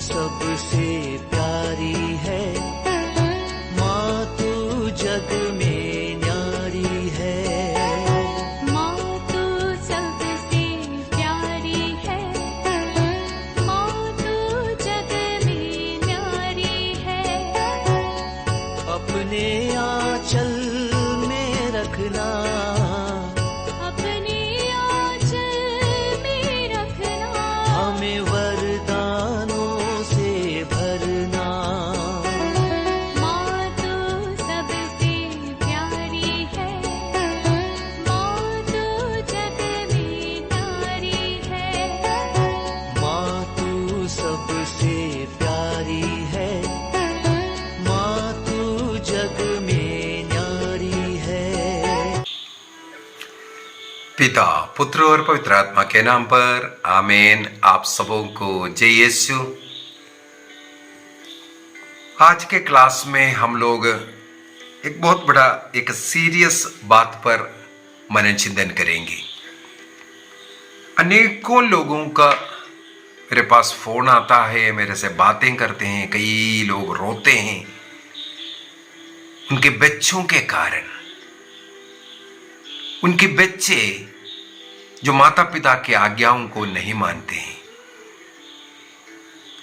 सबसे प्यारी है, माँ तू जग में न्यारी है। माँ तू सबसे प्यारी है, माँ तू जग में न्यारी है। अपने आंचल में रखना, अपने आंचल में रखना, हमें वरदानों से भरना। माँ तू सबसे प्यारी है, माँ तू जग में न्यारी है। माँ तू सबसे प्यारी है, माँ तू जग में न्यारी है। पिता, पुत्र और पवित्र आत्मा के नाम पर आमीन। आप सबों को जय यीशु। आज के क्लास में हम लोग एक बहुत बड़ा एक सीरियस बात पर मनन चिंतन करेंगे। अनेकों लोगों का मेरे पास फोन आता है, मेरे से बातें करते हैं, कई लोग रोते हैं उनके बच्चों के कारण। उनके बच्चे जो माता पिता की आज्ञाओं को नहीं मानते हैं।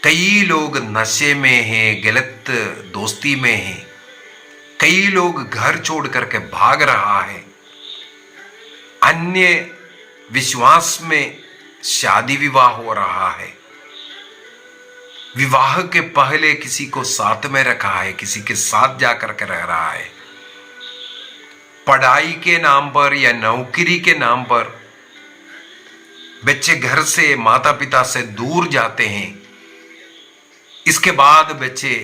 कई लोग नशे में हैं, गलत दोस्ती में हैं। कई लोग घर छोड़ करके भाग रहा है। अन्य विश्वास में शादी विवाह हो रहा है। विवाह के पहले किसी को साथ में रखा है, किसी के साथ जाकर के रह रहा है। पढ़ाई के नाम पर या नौकरी के नाम पर बच्चे घर से माता पिता से दूर जाते हैं। इसके बाद बच्चे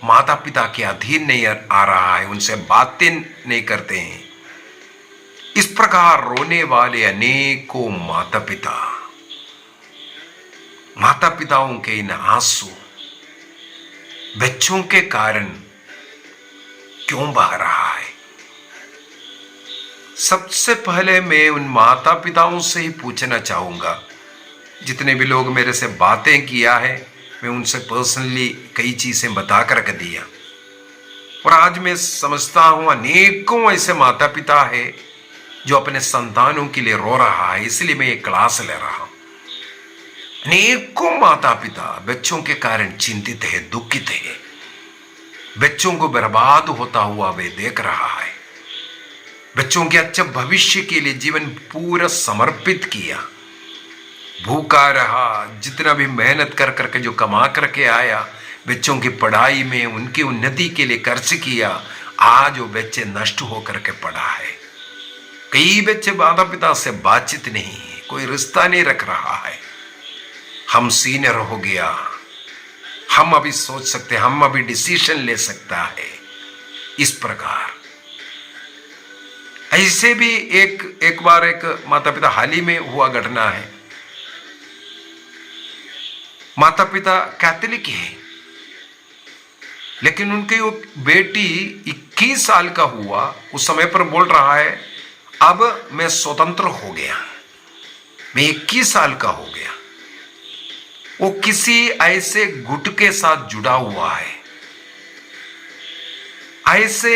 माता पिता के अधीन नहीं आ रहा है, उनसे बातें नहीं करते हैं। इस प्रकार रोने वाले अनेकों माता पिताओं के इन आंसू बच्चों के कारण क्यों बह रहा है। सबसे पहले मैं उन माता पिताओं से ही पूछना चाहूंगा, जितने भी लोग मेरे से बातें किया है, मैं उनसे पर्सनली कई चीजें बता कर दिया। और आज मैं समझता हूं अनेकों ऐसे माता पिता है जो अपने संतानों के लिए रो रहा है, इसलिए मैं एक क्लास ले रहा हूं। अनेकों माता पिता बच्चों के कारण चिंतित है, दुखित है। बच्चों को बर्बाद होता हुआ वे देख रहा है। बच्चों के अच्छे भविष्य के लिए जीवन पूरा समर्पित किया, भूखा रहा, जितना भी मेहनत कर करके जो कमा करके आया, बच्चों की पढ़ाई में उनकी उन्नति के लिए खर्च किया। आज वो बच्चे नष्ट होकर के पड़ा है। कई बच्चे माता पिता से बातचीत नहीं है, कोई रिश्ता नहीं रख रहा है। हम सीनियर हो गया, हम अभी सोच सकते, हम अभी डिसीजन ले सकता है। इस प्रकार ऐसे भी एक बार एक माता पिता, हाल ही में हुआ घटना है। माता पिता कैथोलिक है, लेकिन उनकी वो बेटी 21 साल का हुआ, उस समय पर बोल रहा है अब मैं स्वतंत्र हो गया, मैं 21 साल का हो गया। वो किसी ऐसे गुट के साथ जुड़ा हुआ है, ऐसे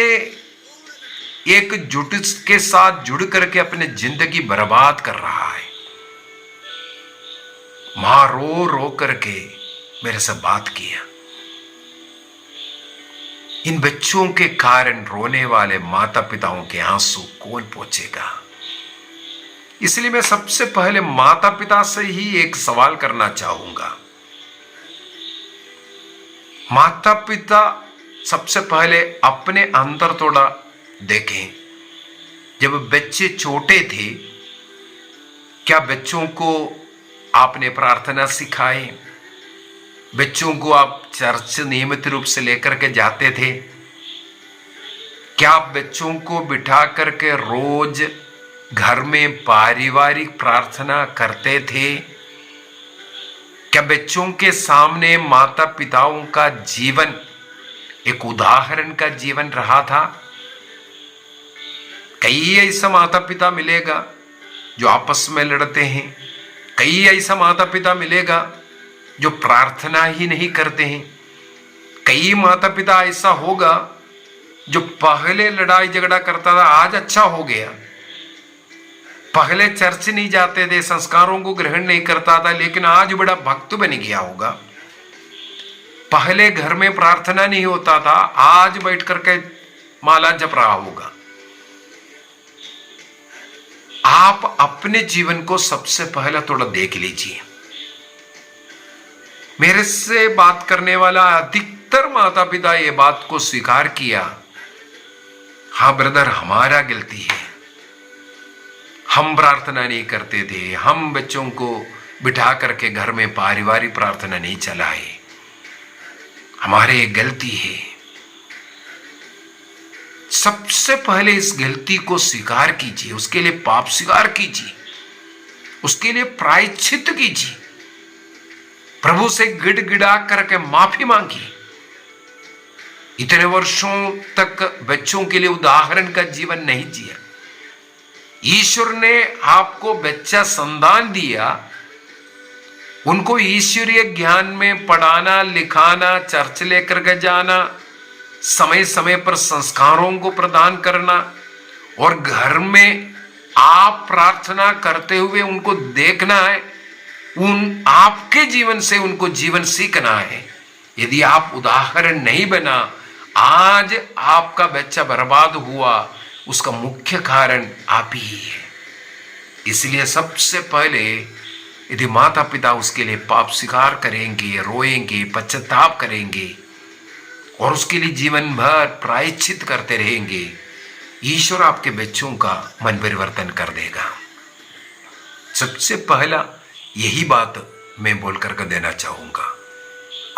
एक जुट के साथ जुड़ करके अपने जिंदगी बर्बाद कर रहा है। मां रो रो करके मेरे से बात किया। इन बच्चों के कारण रोने वाले माता पिताओं के आंसू कौन पोंछेगा। इसलिए मैं सबसे पहले माता पिता से ही एक सवाल करना चाहूंगा। माता पिता सबसे पहले अपने अंदर थोड़ा देखें। जब बच्चे छोटे थे, क्या बच्चों को आपने प्रार्थना सिखाई? बच्चों को आप चर्च नियमित रूप से लेकर के जाते थे? क्या आप बच्चों को बिठा करके रोज घर में पारिवारिक प्रार्थना करते थे? क्या बच्चों के सामने माता पिताओं का जीवन एक उदाहरण का जीवन रहा था? कई ऐसा माता पिता मिलेगा जो आपस में लड़ते हैं। कई ऐसा माता पिता मिलेगा जो प्रार्थना ही नहीं करते हैं। कई माता पिता ऐसा होगा जो पहले लड़ाई झगड़ा करता था, आज अच्छा हो गया। पहले चर्च नहीं जाते थे, संस्कारों को ग्रहण नहीं करता था, लेकिन आज बड़ा भक्त बन गया होगा। पहले घर में प्रार्थना नहीं होता था, आज बैठ करके माला जप रहा होगा। आप अपने जीवन को सबसे पहले थोड़ा देख लीजिए। मेरे से बात करने वाला अधिकतर माता पिता ये बात को स्वीकार किया, हाँ ब्रदर हमारा गलती है, हम प्रार्थना नहीं करते थे, हम बच्चों को बिठा करके घर में पारिवारिक प्रार्थना नहीं चलाए, हमारे एक गलती है। सबसे पहले इस गलती को स्वीकार कीजिए, उसके लिए पाप स्वीकार कीजिए, उसके लिए प्रायश्चित कीजिए, प्रभु से गिड़गिड़ा करके माफी मांगिए। इतने वर्षों तक बच्चों के लिए उदाहरण का जीवन नहीं जिया। ईश्वर ने आपको बच्चा संतान दिया, उनको ईश्वरीय ज्ञान में पढ़ाना लिखाना, चर्च लेकर के जाना, समय समय पर संस्कारों को प्रदान करना, और घर में आप प्रार्थना करते हुए उनको देखना है, उन आपके जीवन से उनको जीवन सीखना है। यदि आप उदाहरण नहीं बना, आज आपका बच्चा बर्बाद हुआ, उसका मुख्य कारण आप ही है। इसलिए सबसे पहले यदि माता पिता उसके लिए पाप स्वीकार करेंगे, रोएंगे, पश्चाताप करेंगे और उसके लिए जीवन भर प्रायश्चित करते रहेंगे, ईश्वर आपके बच्चों का मन परिवर्तन कर देगा। सबसे पहला यही बात मैं बोल कर देना चाहूंगा,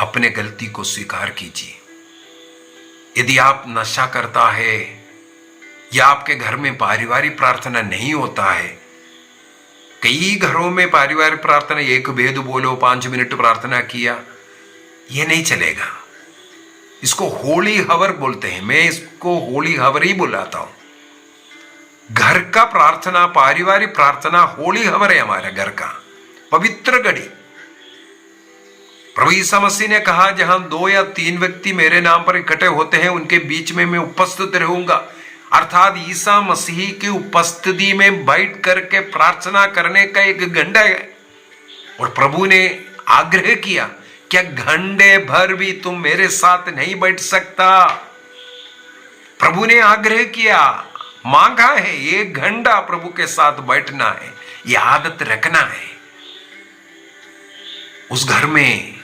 अपने गलती को स्वीकार कीजिए। यदि आप नशा करता है या आपके घर में पारिवारिक प्रार्थना नहीं होता है, कई घरों में पारिवारिक प्रार्थना एक वेद बोलो 5 मिनट प्रार्थना किया, यह नहीं चलेगा। इसको होली हवर बोलते हैं, मैं इसको होली हवर ही बुलाता हूं। घर का प्रार्थना, पारिवारिक प्रार्थना होली हवर है, हमारे घर का पवित्र घड़ी। प्रभु यीशु मसीह ने कहा, जहां 2 या 3 व्यक्ति मेरे नाम पर इकट्ठे होते हैं, उनके बीच में मैं उपस्थित रहूंगा। अर्थात ईसा मसीह की उपस्थिति में बैठ करके प्रार्थना करने का एक घंटा है। और प्रभु ने आग्रह किया, क्या घंटे भर भी तुम मेरे साथ नहीं बैठ सकता? प्रभु ने आग्रह किया, मांगा है, 1 घंटा प्रभु के साथ बैठना है, यह आदत रखना है। उस घर में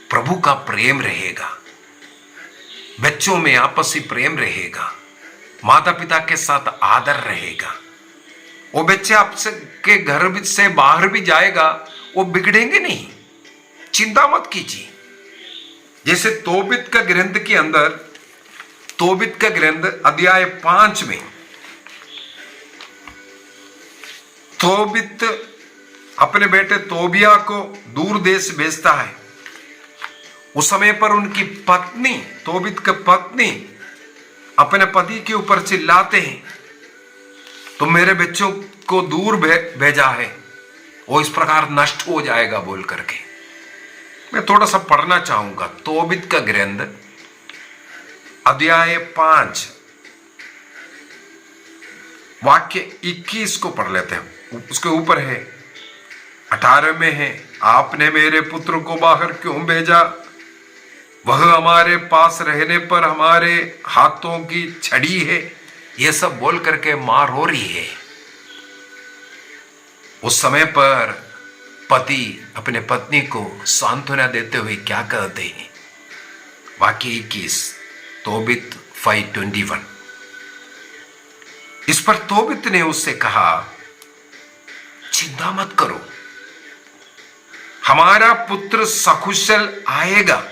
प्रभु का प्रेम रहेगा, बच्चों में आपसी प्रेम रहेगा, माता पिता के साथ आदर रहेगा। वो बच्चे आपसे के घर से बाहर भी जाएगा, वो बिगड़ेंगे नहीं, चिंता मत कीजिए। जैसे तोबित का ग्रंथ के अंदर, तोबित का ग्रंथ अध्याय 5 में, तोबित अपने बेटे तोबिया को दूर देश भेजता है। उस समय पर उनकी पत्नी, तोबित की पत्नी अपने पति के ऊपर चिल्लाते हैं, तो मेरे बच्चों को दूर भेजा है, वो इस प्रकार नष्ट हो जाएगा बोल करके। मैं थोड़ा सा पढ़ना चाहूंगा तोबित का ग्रंथ अध्याय 5 वाक्य 21 को पढ़ लेते हैं। उसके ऊपर है 18 में है, आपने मेरे पुत्र को बाहर क्यों भेजा? वह हमारे पास रहने पर हमारे हाथों की छड़ी है। यह सब बोल करके मां रो रही है। उस समय पर पति अपने पत्नी को सांत्वना देते हुए क्या कहते हैं? वाक्य 21 तोबित 5:21। इस पर तोबित ने उससे कहा, चिंता मत करो, हमारा पुत्र सकुशल आएगा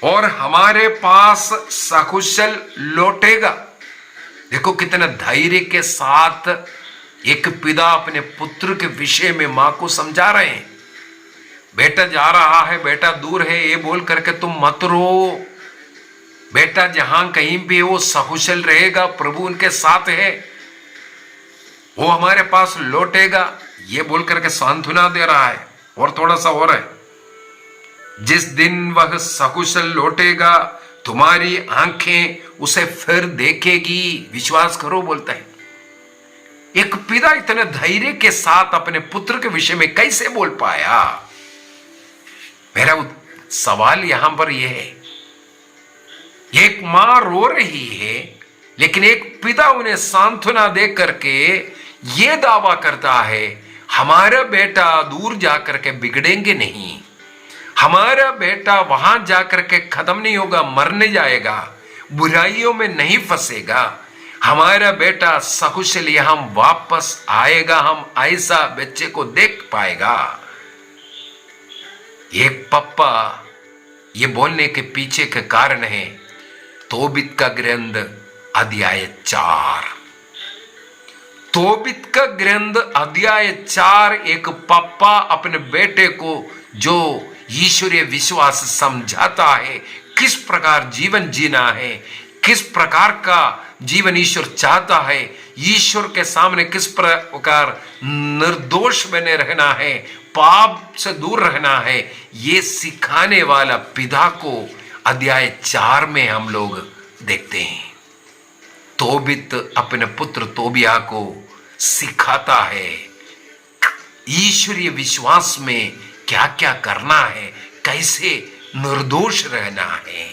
और हमारे पास सकुशल लौटेगा। देखो कितना धैर्य के साथ एक पिता अपने पुत्र के विषय में मां को समझा रहे हैं। बेटा जा रहा है, बेटा दूर है, ये बोल करके तुम मत रो। बेटा जहां कहीं भी वो सकुशल रहेगा, प्रभु उनके साथ है, वो हमारे पास लौटेगा, ये बोल करके सांत्वना दे रहा है। और थोड़ा सा और है जिस दिन वह सकुशल लौटेगा तुम्हारी आंखें उसे फिर देखेगी, विश्वास करो बोलता है। एक पिता इतने धैर्य के साथ अपने पुत्र के विषय में कैसे बोल पाया? मेरा सवाल यहां पर यह है, एक मां रो रही है लेकिन एक पिता उन्हें सांत्वना दे करके यह दावा करता है हमारा बेटा दूर जाकर के बिगड़ेंगे नहीं, हमारा बेटा वहां जाकर के खत्म नहीं होगा, मरने जाएगा, बुराइयों में नहीं फंसेगा, हमारा बेटा सकुशल यहां वापस आएगा, हम ऐसा बच्चे को देख पाएगा। एक पप्पा ये बोलने के पीछे के कारण है तोबित का ग्रंथ अध्याय 4। तोबित का ग्रंथ अध्याय 4 एक पप्पा अपने बेटे को जो ईश्वरीय विश्वास समझाता है, किस प्रकार जीवन जीना है, किस प्रकार का जीवन ईश्वर चाहता है, ईश्वर के सामने किस प्रकार निर्दोष बने रहना है, पाप से दूर रहना है, ये सिखाने वाला पिता को अध्याय 4 में हम लोग देखते हैं। तोबित अपने पुत्र तोबिया को सिखाता है ईश्वरीय विश्वास में क्या क्या करना है, कैसे निर्दोष रहना है।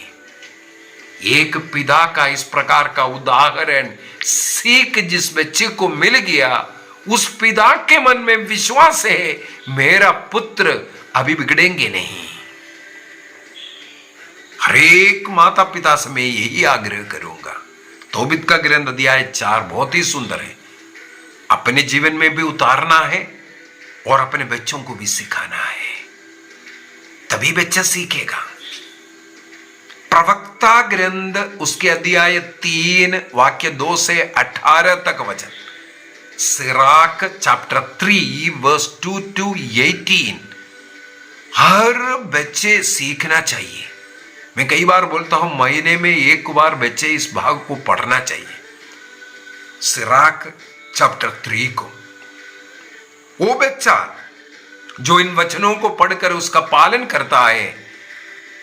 एक पिता का इस प्रकार का उदाहरण सीख जिस बच्चे को मिल गया, उस पिता के मन में विश्वास है मेरा पुत्र अभी बिगड़ेंगे नहीं। हर एक माता पिता से मैं यही आग्रह करूंगा, तोबित का ग्रंथ अध्याय 4 बहुत ही सुंदर है, अपने जीवन में भी उतारना है और अपने बच्चों को भी सिखाना है, तभी बच्चा सीखेगा। प्रवक्ता ग्रंथ उसके अध्याय 3 वाक्य 2 से 18 तक वचन, सिराक चैप्टर 3 वर्स 2 to 18। हर बच्चे सीखना चाहिए। मैं कई बार बोलता हूं महीने में एक बार बच्चे इस भाग को पढ़ना चाहिए, सिराक चैप्टर 3 को। वो बच्चा जो इन वचनों को पढ़कर उसका पालन करता है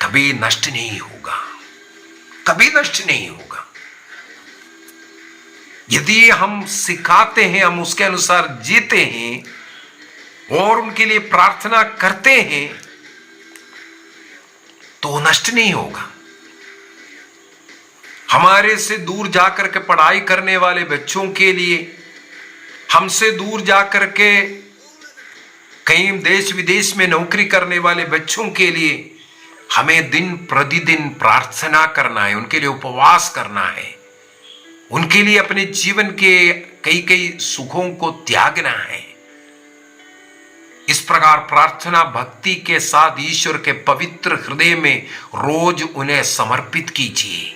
कभी नष्ट नहीं होगा, कभी नष्ट नहीं होगा। यदि हम सिखाते हैं, हम उसके अनुसार जीते हैं और उनके लिए प्रार्थना करते हैं तो नष्ट नहीं होगा। हमारे से दूर जाकर के पढ़ाई करने वाले बच्चों के लिए, हमसे दूर जाकर के कहीं देश विदेश में नौकरी करने वाले बच्चों के लिए हमें दिन प्रतिदिन प्रार्थना करना है, उनके लिए उपवास करना है, उनके लिए अपने जीवन के कई कई सुखों को त्यागना है। इस प्रकार प्रार्थना भक्ति के साथ ईश्वर के पवित्र हृदय में रोज उन्हें समर्पित कीजिए।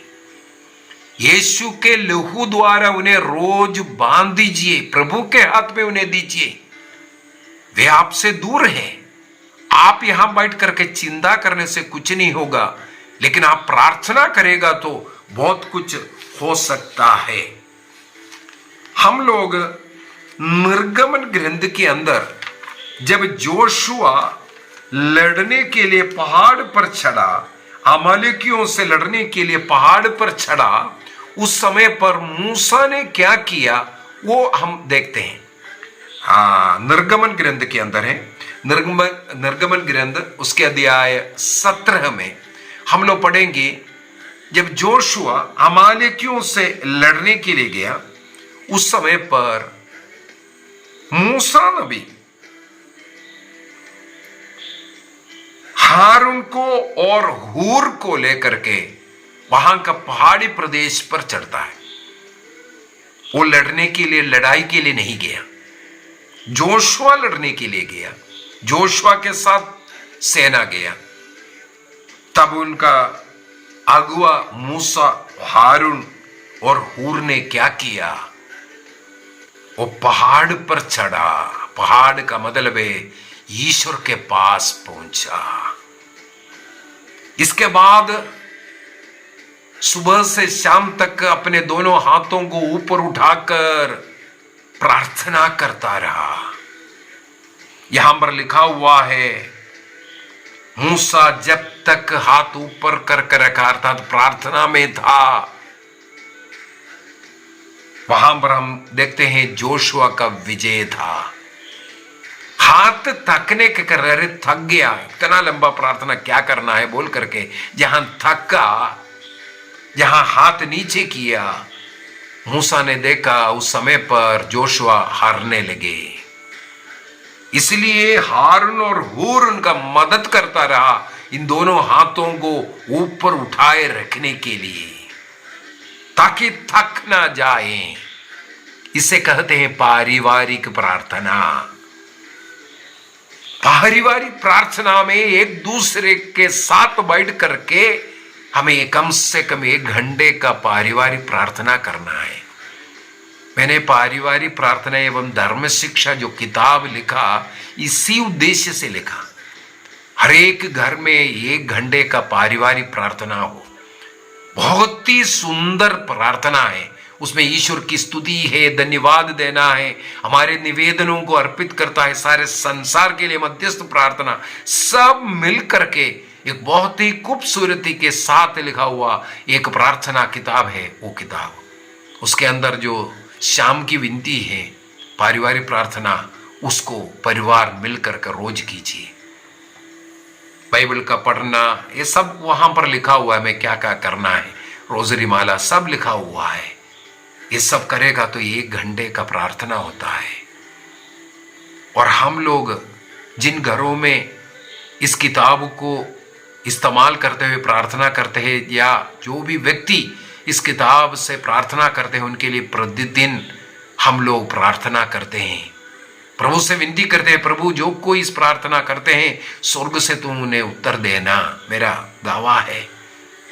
यीशु के लहू द्वारा उन्हें रोज बांध दीजिए, प्रभु के हाथ में उन्हें दीजिए। वे आपसे दूर हैं, आप यहां बैठ करके चिंता करने से कुछ नहीं होगा, लेकिन आप प्रार्थना करेगा तो बहुत कुछ हो सकता है। हम लोग निर्गमन ग्रंथ के अंदर जब जोशुआ लड़ने के लिए पहाड़ पर चढ़ा, अमालेकियों से लड़ने के लिए पहाड़ पर चढ़ा, उस समय पर मूसा ने क्या किया वो हम देखते हैं। निर्गमन ग्रंथ के अंदर है, निर्गमन ग्रंथ उसके अध्याय 17 में हम लोग पढ़ेंगे, जब जोशुआ अमालेकियों से लड़ने के लिए गया, उस समय पर मूसा नबी हारून को और हूर को लेकर के वहां का पहाड़ी प्रदेश पर चढ़ता है। वो लड़ने के लिए, लड़ाई के लिए नहीं गया, जोशुआ लड़ने के लिए गया, जोशुआ के साथ सेना गया। तब उनका अगुआ मूसा, हारून और हूर ने क्या किया, वो पहाड़ पर चढ़ा। पहाड़ का मतलब है ईश्वर के पास पहुंचा। इसके बाद सुबह से शाम तक अपने दोनों हाथों को ऊपर उठाकर प्रार्थना करता रहा। यहां पर लिखा हुआ है मूसा जब तक हाथ ऊपर कर रखा अर्थात प्रार्थना में था, वहां पर हम देखते हैं जोशुआ का विजय था। हाथ थकने के कर रहे, थक गया, इतना लंबा प्रार्थना क्या करना है बोल करके जहां थका, जहां हाथ नीचे किया, मूसा ने देखा उस समय पर जोशुआ हारने लगे। इसलिए हारून और हूर उनका मदद करता रहा इन दोनों हाथों को ऊपर उठाए रखने के लिए, ताकि थक ना जाए। इसे कहते हैं पारिवारिक प्रार्थना। पारिवारिक प्रार्थना में एक दूसरे के साथ बैठ करके हमें कम से कम 1 घंटे का पारिवारिक प्रार्थना करना है। मैंने पारिवारिक प्रार्थना एवं धर्म शिक्षा जो किताब लिखा, इसी उद्देश्य से लिखा, हर एक घर में 1 घंटे का पारिवारिक प्रार्थना हो। बहुत ही सुंदर प्रार्थना है, उसमें ईश्वर की स्तुति है, धन्यवाद देना है, हमारे निवेदनों को अर्पित करता है, सारे संसार के लिए मध्यस्थ प्रार्थना, सब मिल करके एक बहुत ही खूबसूरती के साथ लिखा हुआ एक प्रार्थना किताब है। वो किताब, उसके अंदर जो शाम की विनती है पारिवारिक प्रार्थना, उसको परिवार मिलकर के रोज कीजिए। बाइबल का पढ़ना, ये सब वहां पर लिखा हुआ है, हमें क्या क्या करना है, रोजरी माला सब लिखा हुआ है। ये सब करेगा तो 1 घंटे का प्रार्थना होता है। और हम लोग जिन घरों में इस किताब को इस्तेमाल करते हुए प्रार्थना करते हैं, या जो भी व्यक्ति इस किताब से प्रार्थना करते हैं, उनके लिए प्रतिदिन हम लोग प्रार्थना करते हैं, प्रभु से विनती करते हैं, प्रभु जो कोई इस प्रार्थना करते हैं स्वर्ग से तुम उन्हें उत्तर देना, मेरा दावा है।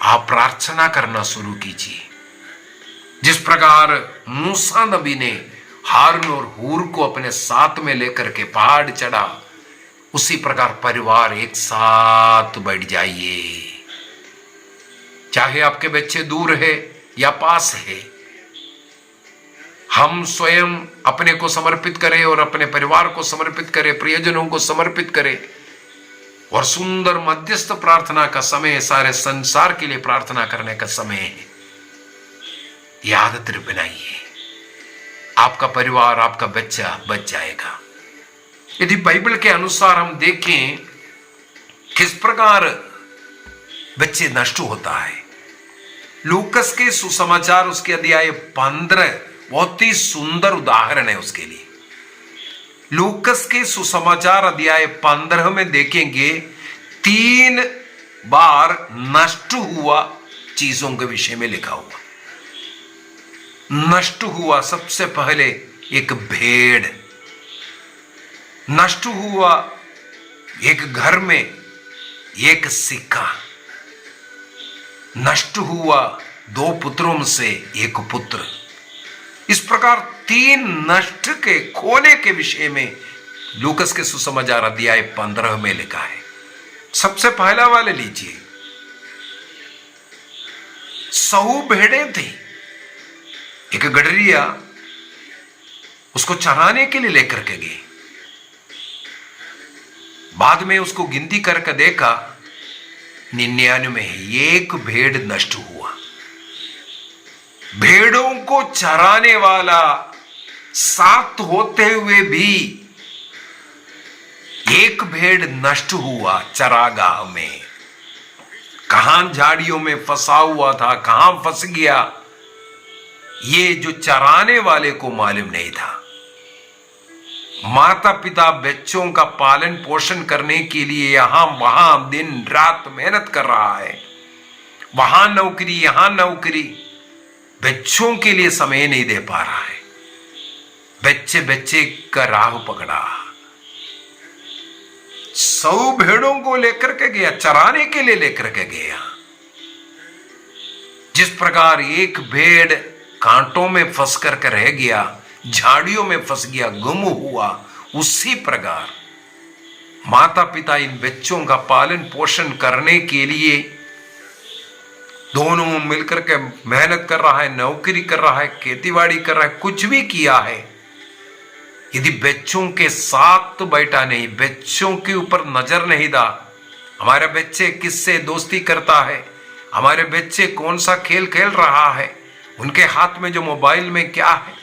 आप प्रार्थना करना शुरू कीजिए। जिस प्रकार मूसा नबी ने हारून और हूर को अपने साथ में लेकर के पहाड़ चढ़ा, उसी प्रकार परिवार एक साथ बैठ जाइए। चाहे आपके बच्चे दूर है या पास है, हम स्वयं अपने को समर्पित करें और अपने परिवार को समर्पित करें, प्रियजनों को समर्पित करें, और सुंदर मध्यस्थ प्रार्थना का समय, सारे संसार के लिए प्रार्थना करने का समय है। यह आदत बनाइए, आपका परिवार, आपका बच्चा बच जाएगा। यदि बाइबल के अनुसार हम देखें किस प्रकार बच्चे नष्ट होता है, लूकस के सुसमाचार उसके अध्याय 15 बहुत ही सुंदर उदाहरण है उसके लिए। लूकस के सुसमाचार अध्याय 15 में देखेंगे 3 बार नष्ट हुआ चीजों के विषय में लिखा हुआ। नष्ट हुआ, सबसे पहले एक भेड़ नष्ट हुआ, एक घर में एक सिक्का नष्ट हुआ, 2 पुत्रों में से एक पुत्र। इस प्रकार 3 नष्ट के खोने के विषय में लूकस के सुसमाचार अध्याय 15 में लिखा है। सबसे पहला वाले लीजिए, 100 भेड़ें थी, एक गडरिया उसको चराने के लिए लेकर के गई। बाद में उसको गिनती करके देखा 99 है, एक भेड़ नष्ट हुआ। भेड़ों को चराने वाला साथ होते हुए भी एक भेड़ नष्ट हुआ चरागाह में। कहां झाड़ियों में फंसा हुआ था, कहां फंस गया, ये जो चराने वाले को मालूम नहीं था। माता पिता बच्चों का पालन पोषण करने के लिए यहां वहां दिन रात मेहनत कर रहा है, वहां नौकरी यहां नौकरी, बच्चों के लिए समय नहीं दे पा रहा है। बच्चे का राह पकड़ा, 100 भेड़ों को लेकर के गया, चराने के लिए लेकर के गया। जिस प्रकार एक भेड़ कांटों में फंस करके रह गया, झाड़ियों में फंस गया, गुम हुआ, उसी प्रकार माता पिता इन बच्चों का पालन पोषण करने के लिए दोनों मिलकर के मेहनत कर रहा है, नौकरी कर रहा है, खेतीबाड़ी कर रहा है, कुछ भी किया है। यदि बच्चों के साथ तो बैठा नहीं, बच्चों के ऊपर नजर नहीं दा, हमारे बच्चे किससे दोस्ती करता है, हमारे बच्चे कौन सा खेल खेल रहा है, उनके हाथ में जो मोबाइल में क्या है,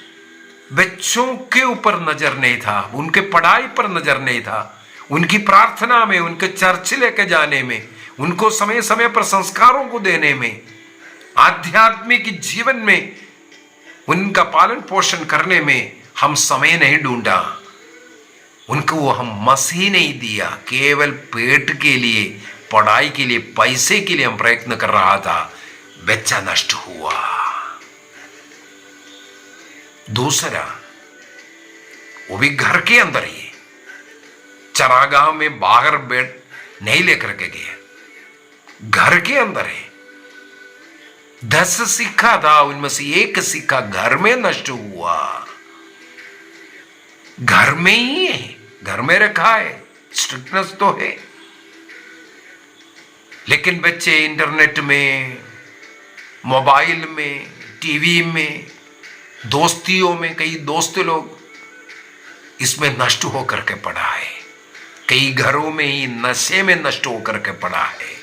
बच्चों के ऊपर नजर नहीं था, उनके पढ़ाई पर नजर नहीं था, उनकी प्रार्थना में, उनके चर्च लेके जाने में, उनको समय समय पर संस्कारों को देने में, आध्यात्मिक जीवन में उनका पालन पोषण करने में हम समय नहीं ढूंढा। उनको हम मसीह नहीं दिया, केवल पेट के लिए, पढ़ाई के लिए, पैसे के लिए हम प्रयत्न कर रहा था, बच्चा नष्ट हुआ। दूसरा, वो भी घर के अंदर ही, चरागाह में बाहर बैठ नहीं लेकर के गया, घर के अंदर है। 10 सिक्का था, उनमें से एक सिक्का घर में नष्ट हुआ। घर में ही है, घर में रखा है, स्ट्रिक्टनेस तो है, लेकिन बच्चे इंटरनेट में, मोबाइल में, टीवी में, दोस्तियों में, कई दोस्त लोग इसमें नष्ट होकर के पड़ा है। कई घरों में ही नशे में नष्ट होकर के पड़ा है,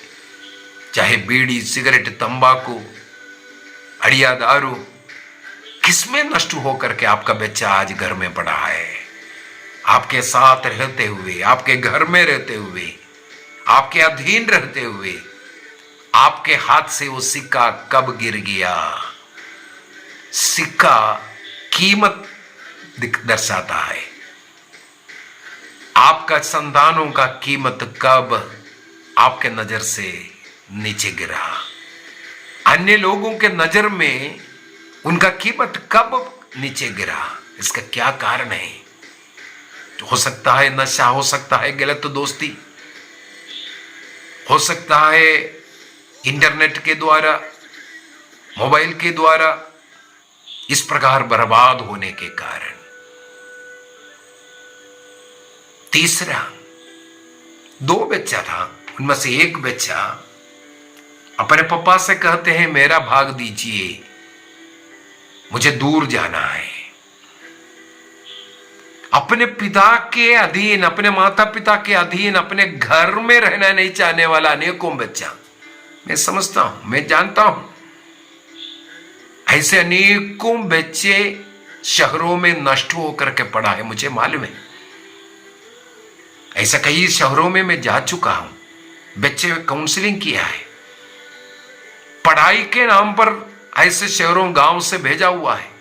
चाहे बीड़ी, सिगरेट, तंबाकू, अड़िया, दारू, किसमें नष्ट होकर के आपका बच्चा आज घर में पड़ा है। आपके साथ रहते हुए, आपके घर में रहते हुए, आपके अधीन रहते हुए, आपके हाथ से वो सिक्का कब गिर गया। सिक्का कीमत दर्शाता है। आपका संतानों का कीमत कब आपके नजर से नीचे गिरा, अन्य लोगों के नजर में उनका कीमत कब नीचे गिरा, इसका क्या कारण है। हो सकता है नशा, हो सकता है गलत दोस्ती, हो सकता है इंटरनेट के द्वारा, मोबाइल के द्वारा इस प्रकार बर्बाद होने के कारण। तीसरा, 2 बच्चा था, उनमें से एक बच्चा अपने पापा से कहते हैं मेरा भाग दीजिए, मुझे दूर जाना है। अपने पिता के अधीन, अपने माता पिता के अधीन, अपने घर में रहना नहीं चाहने वाला अनेकों बच्चा मैं समझता हूं, मैं जानता हूं। ऐसे अनेकों बच्चे शहरों में नष्ट होकर के पड़ा है, मुझे मालूम है। ऐसा कई शहरों में मैं जा चुका हूं, बच्चे काउंसलिंग किया है, पढ़ाई के नाम पर ऐसे शहरों गांव से भेजा हुआ है,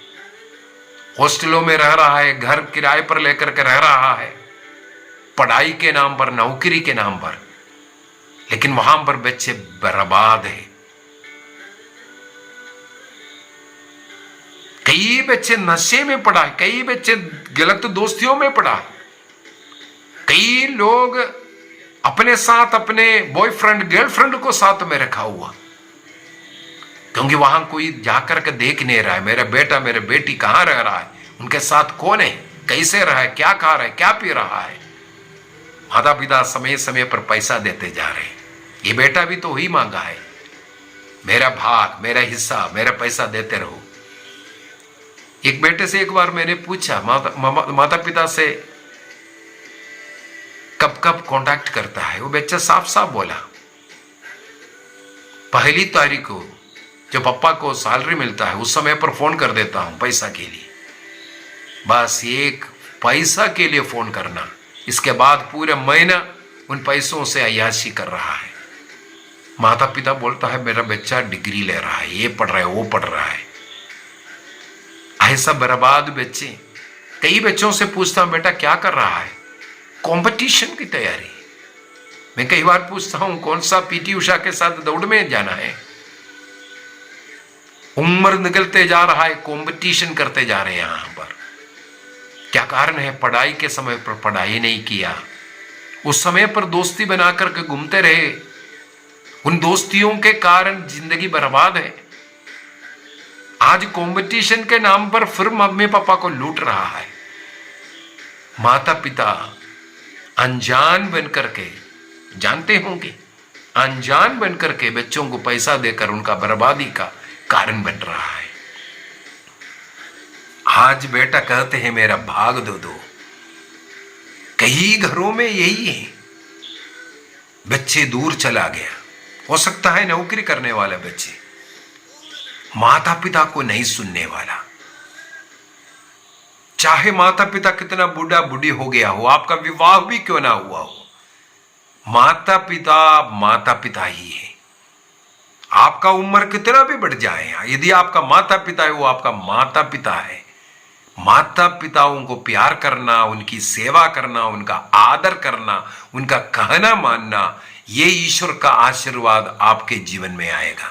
हॉस्टलों में रह रहा है, घर किराए पर लेकर के रह रहा है, पढ़ाई के नाम पर, नौकरी के नाम पर, लेकिन वहां पर बच्चे बर्बाद है। कई बच्चे नशे में पड़ा है, कई बच्चे गलत दोस्तियों में पड़ा है, कई लोग अपने साथ अपने बॉयफ्रेंड गर्लफ्रेंड को साथ में रखा हुआ, क्योंकि वहां कोई जाकर के देख नहीं रहा है मेरा बेटा मेरे बेटी कहां रह रहा है, उनके साथ कौन है, कैसे रहा है, क्या खा रहा है, क्या पी रहा है। माता पिता समय समय पर पैसा देते जा रहे हैं, ये बेटा भी तो ही मांगा है, मेरा भाग, मेरा हिस्सा, मेरा पैसा देते रहो। एक बेटे से एक बार मैंने पूछा, माता पिता से कब कब कांटेक्ट करता है, वो बच्चा साफ साफ बोला, 1 तारीख को जब पापा को सैलरी मिलता है उस समय पर फोन कर देता हूं पैसा के लिए, बस एक पैसा के लिए फोन करना, इसके बाद पूरे महीना उन पैसों से अय्याशी कर रहा है। माता पिता बोलता है मेरा बच्चा डिग्री ले रहा है, ये पढ़ रहा है, वो पढ़ रहा है। ऐसा बर्बाद बच्चे। कई बच्चों से पूछता हूं बेटा क्या कर रहा है, कंपटीशन की तैयारी। मैं कई बार पूछता हूं कौन सा पीटी उषा के साथ दौड़ में जाना है। उम्र निकलते जा रहा है, कंपटीशन करते जा रहे हैं यहां पर। क्या कारण है, पढ़ाई के समय पर पढ़ाई नहीं किया, उस समय पर दोस्ती बना करके घूमते रहे, उन दोस्तियों के कारण जिंदगी बर्बाद है। आज कंपटीशन के नाम पर फिर मम्मी पापा को लूट रहा है। माता पिता अनजान बनकर के, जानते होंगे, अनजान बनकर के बच्चों को पैसा देकर उनका बर्बादी का कारण बन रहा है। आज बेटा कहते हैं मेरा भाग दो। कई घरों में यही है, बच्चे दूर चला गया, हो सकता है नौकरी करने वाला बच्चे, माता पिता को नहीं सुनने वाला, चाहे माता पिता कितना बूढ़ा बूढ़ी हो गया हो, आपका विवाह भी क्यों ना हुआ हो, माता पिता ही है। आपका उम्र कितना भी बढ़ जाए, यदि आपका माता पिता है, वो आपका माता पिता है। माता पिताओं को प्यार करना, उनकी सेवा करना, उनका आदर करना, उनका कहना मानना, ये ईश्वर का आशीर्वाद आपके जीवन में आएगा।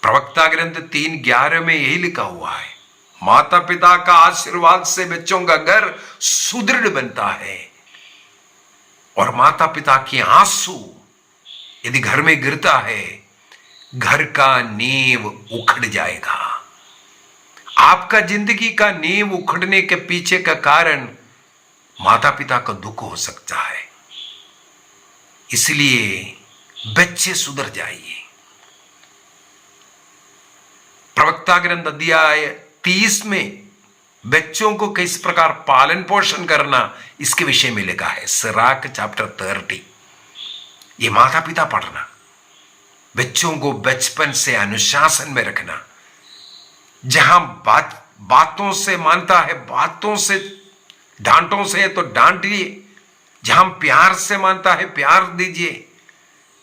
प्रवक्ता ग्रंथ 3:11 में यही लिखा हुआ है, माता पिता का आशीर्वाद से बच्चों का घर सुदृढ़ बनता है, और माता पिता के आंसू यदि घर में गिरता है, घर का नींव उखड़ जाएगा। आपका जिंदगी का नींव उखड़ने के पीछे का कारण माता पिता का दुख हो सकता है। इसलिए बच्चे सुधर जाइए। प्रवक्ता ग्रंथ अध्याय 30 में बच्चों को किस प्रकार पालन पोषण करना, इसके विषय में लिखा है। Sirach chapter 30। ये माता पिता पढ़ना, बच्चों को बचपन से अनुशासन में रखना। जहां बातों से मानता है, बातों से, डांटों से तो डांटिए, जहां प्यार से मानता है प्यार दीजिए,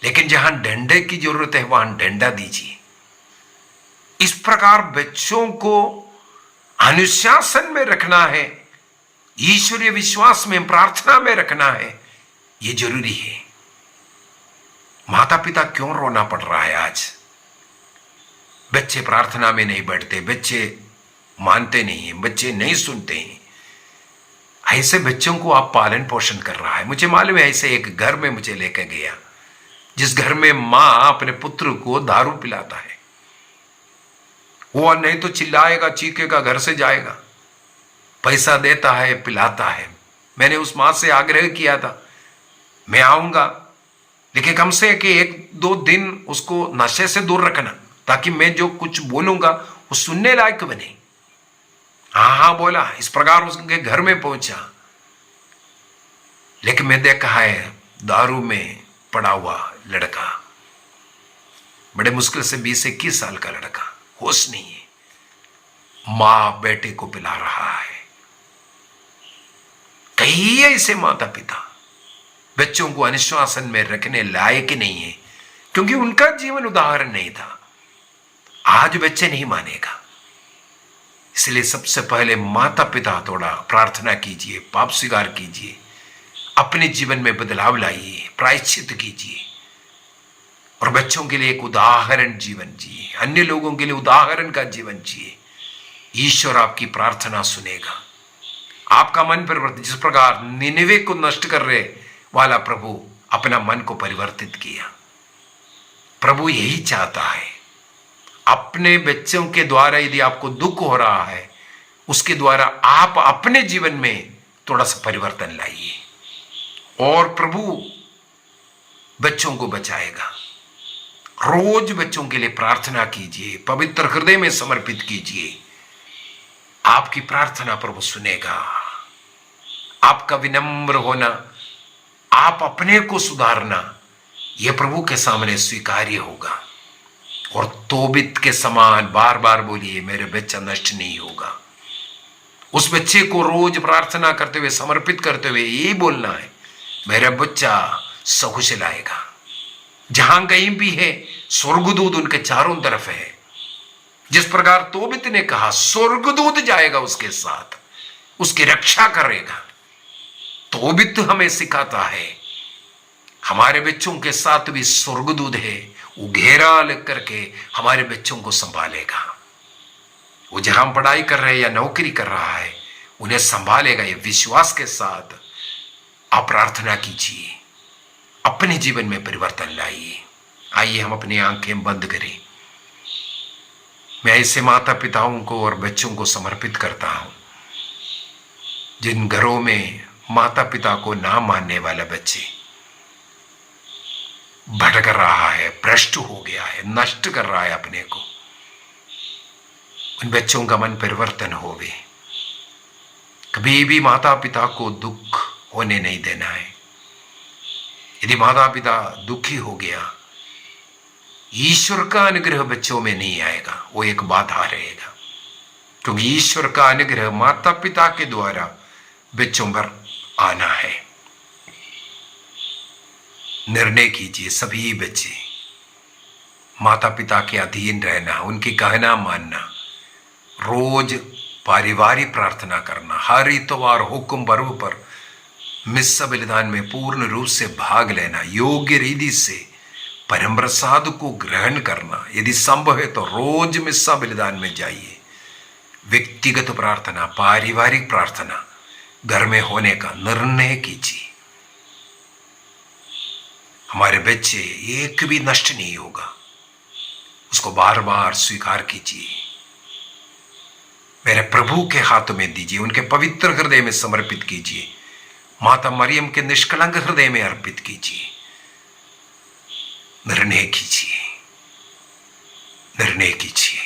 लेकिन जहां डंडे की जरूरत है वहां डंडा दीजिए। इस प्रकार बच्चों को अनुशासन में रखना है, ईश्वरीय विश्वास में, प्रार्थना में रखना है, यह जरूरी है। माता पिता क्यों रोना पड़ रहा है आज? बच्चे प्रार्थना में नहीं बैठते, बच्चे मानते नहीं हैं, बच्चे नहीं सुनते हैं। ऐसे बच्चों को आप पालन पोषण कर रहा है। मुझे मालूम है, ऐसे एक घर में मुझे लेकर गया, जिस घर में मां अपने पुत्र को दारू पिलाता है। वो नहीं तो चिल्लाएगा, चीखेगा, घर से जाएगा, पैसा देता है, पिलाता है। मैंने उस मां से आग्रह किया था, मैं आऊंगा, लेकिन कम से कि 1-2 दिन उसको नशे से दूर रखना, ताकि मैं जो कुछ बोलूंगा वो सुनने लायक बने। हाँ बोला। इस प्रकार उसके घर में पहुंचा, लेकिन मैं देखा है दारू में पड़ा हुआ लड़का, बड़े मुश्किल से 20-21 साल का लड़का, होश नहीं है, मां बेटे को पिला रहा है। कई ऐसे माता पिता बच्चों को अनुशासन में रखने लायक नहीं है, क्योंकि उनका जीवन उदाहरण नहीं था। आज बच्चे नहीं मानेगा। इसलिए सबसे पहले माता पिता थोड़ा प्रार्थना कीजिए, पाप स्वीकार कीजिए, अपने जीवन में बदलाव लाइए, प्रायश्चित कीजिए, और बच्चों के लिए एक उदाहरण जीवन जिए, अन्य लोगों के लिए उदाहरण का जीवन जिए। ईश्वर आपकी प्रार्थना सुनेगा, आपका मन परिवर्तित। जिस प्रकार निनवे को नष्ट कर रहे वाला प्रभु अपना मन को परिवर्तित किया, प्रभु यही चाहता है। अपने बच्चों के द्वारा यदि आपको दुख हो रहा है, उसके द्वारा आप अपने जीवन में थोड़ा सा परिवर्तन लाइए, और प्रभु बच्चों को बचाएगा। रोज बच्चों के लिए प्रार्थना कीजिए, पवित्र हृदय में समर्पित कीजिए। आपकी प्रार्थना प्रभु सुनेगा। आपका विनम्र होना, आप अपने को सुधारना, यह प्रभु के सामने स्वीकार्य होगा। और तोबित के समान बार बार बोलिए, मेरे बच्चा नष्ट नहीं होगा। उस बच्चे को रोज प्रार्थना करते हुए, समर्पित करते हुए यही बोलना है, मेरा बच्चा सकुशल आएगा। जहां कहीं भी है, स्वर्गदूत उनके चारों तरफ है। जिस प्रकार तोबित ने कहा, स्वर्गदूत जाएगा उसके साथ, उसकी रक्षा करेगा। तोबित हमें सिखाता है, हमारे बच्चों के साथ भी स्वर्गदूत है, वो घेरा लग करके हमारे बच्चों को संभालेगा। वो जहां पढ़ाई कर रहे या नौकरी कर रहा है, उन्हें संभालेगा। ये विश्वास के साथ आप प्रार्थना कीजिए, अपने जीवन में परिवर्तन लाइए। आइए हम अपनी आंखें बंद करें। मैं ऐसे माता पिताओं को और बच्चों को समर्पित करता हूं, जिन घरों में माता पिता को ना मानने वाला बच्चे भटक रहा है, भ्रष्ट हो गया है, नष्ट कर रहा है अपने को, उन बच्चों का मन परिवर्तन होवे। कभी भी माता पिता को दुख होने नहीं देना है। यदि माता पिता दुखी हो गया, ईश्वर का अनुग्रह बच्चों में नहीं आएगा, वो एक बाधा रहेगा, क्योंकि ईश्वर का अनुग्रह माता पिता के द्वारा बच्चों पर आना है। निर्णय कीजिए सभी बच्चे, माता पिता के अधीन रहना, उनकी कहना मानना, रोज पारिवारिक प्रार्थना करना, हर इतवार हुक्म पर्व पर मिस्सा बलिदान में पूर्ण रूप से भाग लेना, योग्य रीति से परम प्रसाद को ग्रहण करना, यदि संभव है तो रोज मिस्सा बलिदान में जाइए। व्यक्तिगत प्रार्थना, पारिवारिक प्रार्थना घर में होने का निर्णय कीजिए। हमारे बच्चे एक भी नष्ट नहीं होगा, उसको बार बार स्वीकार कीजिए, मेरे प्रभु के हाथों में दीजिए, उनके पवित्र हृदय में समर्पित कीजिए, माता मरियम के निष्कलंक हृदय में अर्पित कीजिए। निर्णय कीजिए, निर्णय कीजिए।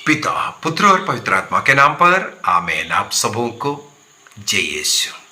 पिता, पुत्र और पवित्र आत्मा के नाम पर आमीन। आप सबों को जय यीशु।